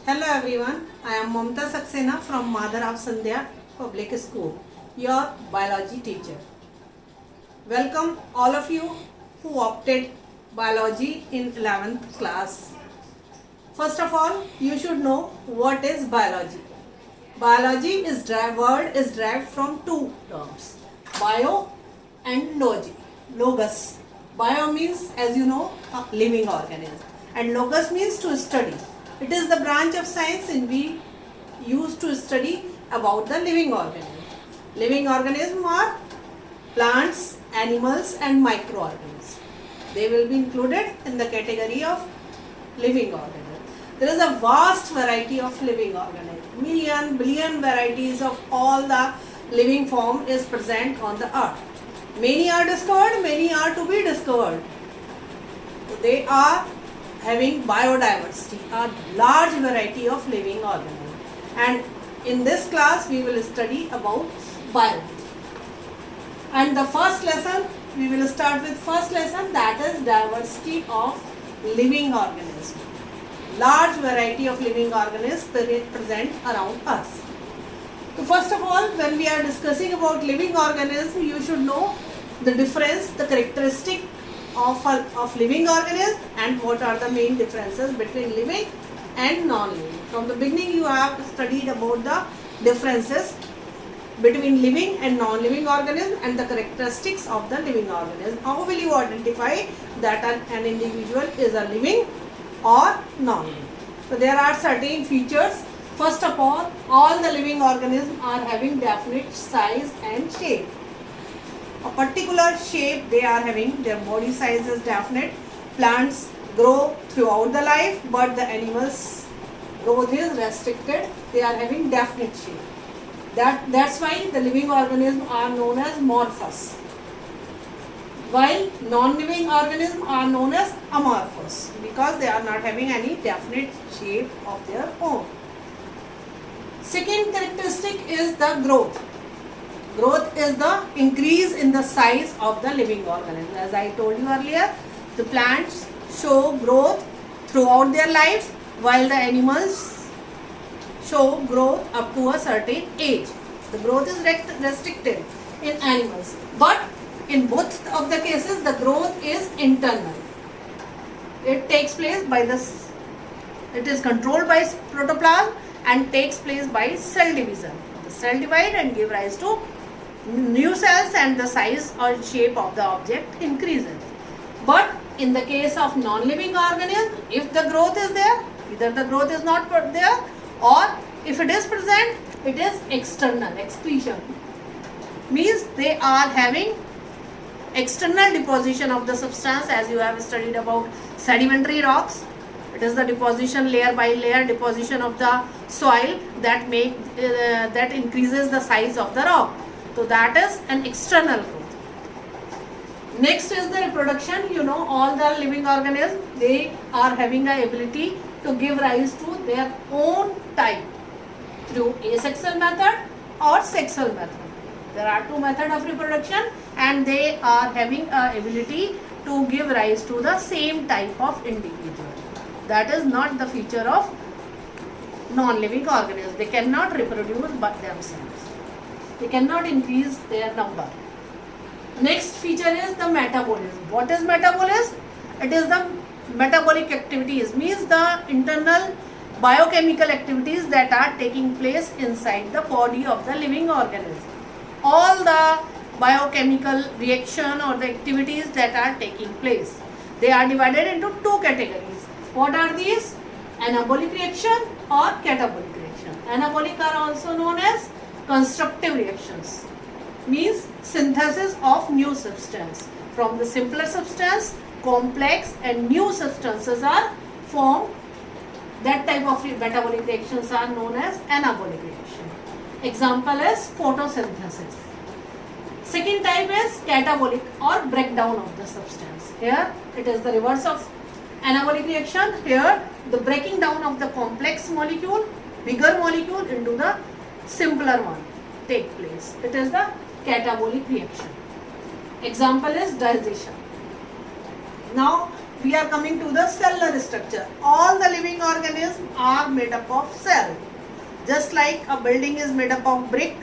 Hello everyone, I am Mamta Saxena from Mother of Sandhya Public School, your biology teacher. Welcome all of you who opted biology in 11th class. First of all, you should know what is biology. Biology word is derived from two terms, bio and logos. Bio means, as you know, a living organism, and logos means to study. It is the branch of science in we use to study about the living organism. Living organisms are plants, animals and microorganisms. They will be included in the category of living organisms. There is a vast variety of living organisms. Million, billion varieties of all the living form is present on the earth. Many are discovered, many are to be discovered. They are having biodiversity, a large variety of living organisms. And in this class we will study about biology. And the first lesson, we will start with first lesson, that is diversity of living organisms. Large variety of living organisms present around us. So first of all, when we are discussing about living organisms, you should know the difference, the characteristic of living organism and what are the main differences between living and non-living. From the beginning you have studied about the differences between living and non-living organism and the characteristics of the living organism. How will you identify that an individual is a living or non-living? So there are certain features. First of all the living organisms are having definite size and shape. A particular shape they are having, their body size is definite. Plants grow throughout the life, but the animals growth is restricted. They are having definite shape. That's why the living organisms are known as morphous, while non-living organisms are known as amorphous because they are not having any definite shape of their own. Second characteristic is the growth. Growth is the increase in the size of the living organism. As I told you earlier, the plants show growth throughout their life, while the animals show growth up to a certain age. The growth is restricted in animals, but in both of the cases the growth is internal. It takes place by it is controlled by protoplasm and takes place by cell division. The cell divide and give rise to new cells and the size or shape of the object increases. But in the case of non-living organism, if the growth is there, either the growth is not there, or if it is present, it is external, excretion. Means they are having external deposition of the substance, as you have studied about sedimentary rocks. It is the deposition, layer by layer deposition of the soil that increases the size of the rock. So that is an external growth. Next is the reproduction. You know, all the living organisms, they are having the ability to give rise to their own type through asexual method or sexual method. There are two methods of reproduction and they are having a ability to give rise to the same type of individual. That is not the feature of non-living organisms. They cannot reproduce by themselves. They cannot increase their number. Next feature is the metabolism. What is metabolism? It is the metabolic activities, means the internal biochemical activities that are taking place inside the body of the living organism. All the biochemical reaction or the activities that are taking place, they are divided into two categories. What are these? Anabolic reaction or catabolic reaction. Anabolic are also known as constructive reactions, means synthesis of new substance. From the simpler substance, complex and new substances are formed. That type of metabolic reactions are known as anabolic reaction. Example is photosynthesis. Second type is catabolic or breakdown of the substance. Here it is the reverse of anabolic reaction. Here the breaking down of the complex molecule, bigger molecule into the simpler one take place. It is the catabolic reaction. Example is digestion. Now we are coming to the cellular structure. All the living organisms are made up of cell. Just like a building is made up of brick,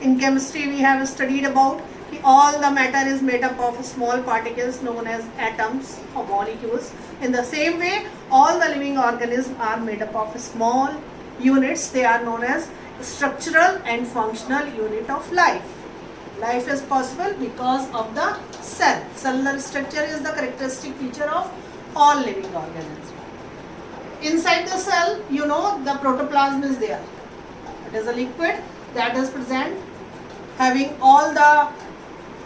in chemistry we have studied about all the matter is made up of small particles known as atoms or molecules. In the same way, all the living organisms are made up of small units. They are known as structural and functional unit of life. Life is possible because of the cell. Cellular structure is the characteristic feature of all living organisms. Inside the cell, you know, the protoplasm is there. It is a liquid that is present, having all the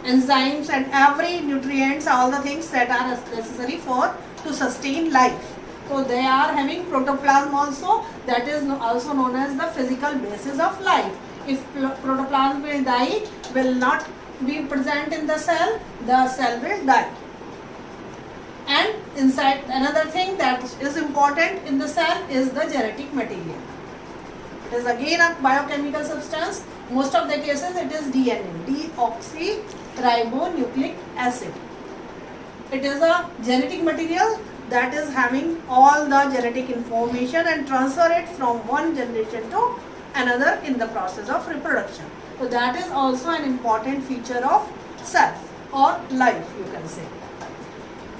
enzymes and every nutrients, all the things that are necessary for to sustain life. So they are having protoplasm also, that is also known as the physical basis of life. If protoplasm will die, will not be present in the cell will die. And inside, another thing that is important in the cell is the genetic material. It is again a biochemical substance. Most of the cases it is DNA, deoxyribonucleic acid. It is a genetic material that is having all the genetic information and transfer it from one generation to another in the process of reproduction. So that is also an important feature of cell or life, you can say.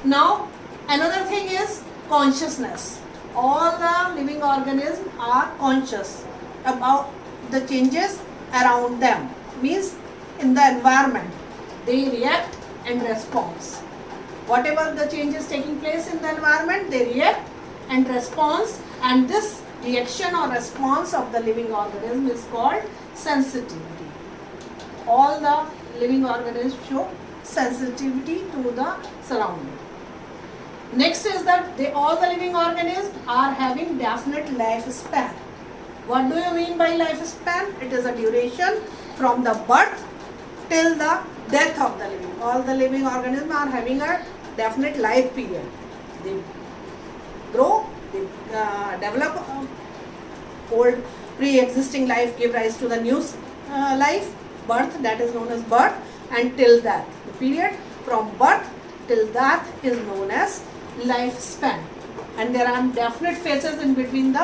Now another thing is consciousness. All the living organisms are conscious about the changes around them, means in the environment they react and respond. Whatever the change is taking place in the environment, they react and respond, and this reaction or response of the living organism is called sensitivity. All the living organisms show sensitivity to the surrounding. Next is that all the living organisms are having definite lifespan. What do you mean by lifespan? It is a duration from the birth till the death of the living. All the living organisms are having a definite life period. They grow, they develop old pre-existing life, give rise to the new life, birth, that is known as birth, and till death. The period from birth till death is known as lifespan. And there are definite phases in between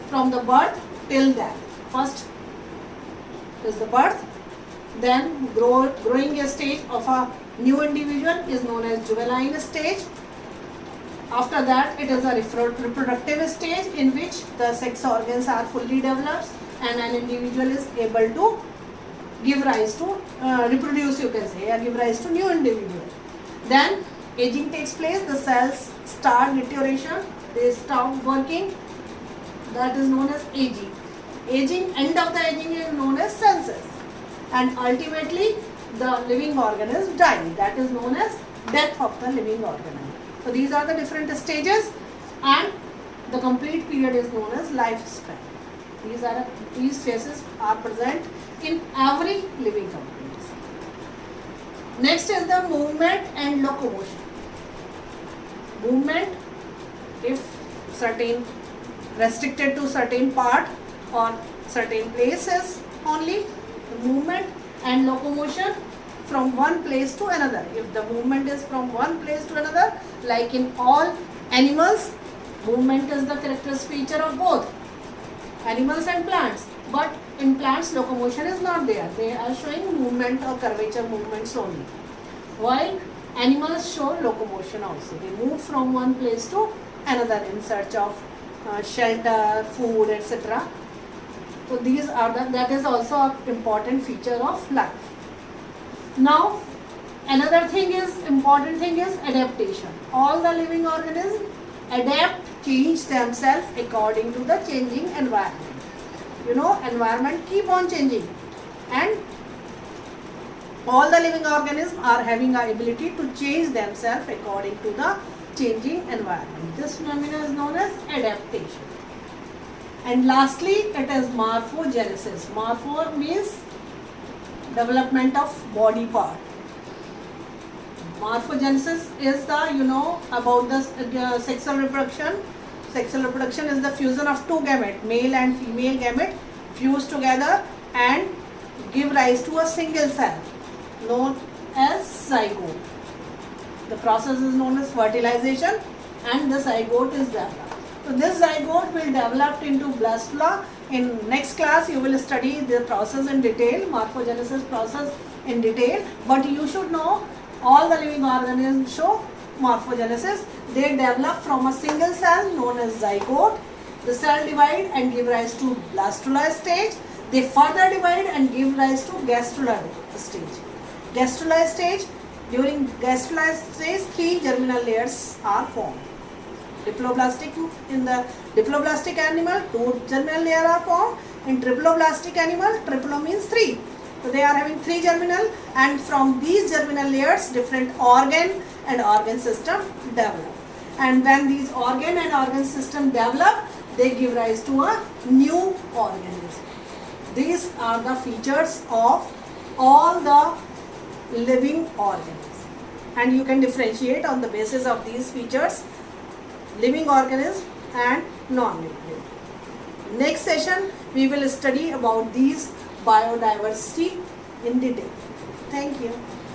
from the birth till death. First is the birth, then growing stage of a new individual is known as juvenile stage. After that, it is a reproductive stage in which the sex organs are fully developed and an individual is able to give rise to reproduce, you can say, or give rise to new individual. Then aging takes place, the cells start deterioration, they stop working, that is known as aging. End of the aging is known as census, and ultimately the living organism die, that is known as death of the living organism. So these are the different stages, and the complete period is known as lifespan. These phases are present in every living organism. Next is the movement and locomotion. Movement, if certain restricted to certain part or certain places only, movement and locomotion from one place to another. If the movement is from one place to another, like in all animals, movement is the characteristic feature of both animals and plants. But in plants, locomotion is not there. They are showing movement or curvature movements only. While animals show locomotion also. They move from one place to another in search of shelter, food, etc. So that is also an important feature of life. Now, another important thing is adaptation. All the living organisms adapt, change themselves according to the changing environment. You know, environment keep on changing, and all the living organisms are having the ability to change themselves according to the changing environment. This phenomenon is known as adaptation. And lastly, it is morphogenesis. Morpho means development of body part. Morphogenesis is about the sexual reproduction. Sexual reproduction is the fusion of two gametes, male and female gamete, fuse together and give rise to a single cell known as zygote. The process is known as fertilization, and the zygote is developed. So this zygote will develop into blastula. In next class you will study the process in detail, morphogenesis process in detail, but you should know all the living organisms show morphogenesis. They develop from a single cell known as zygote. The cell divide and give rise to blastula stage. They further divide and give rise to gastrula stage. Gastrula stage, during gastrula stage, 3 germinal layers are formed. Diploblastic, in the diploblastic animal, 2 germinal layers are formed. In triploblastic animal, triplo means 3. So they are having 3 germinal, and from these germinal layers different organ and organ system develop. And when these organ and organ system develop, they give rise to a new organism. These are the features of all the living organisms, and you can differentiate on the basis of these features living organism and non-living. Next session we will study about these biodiversity in detail. Thank you.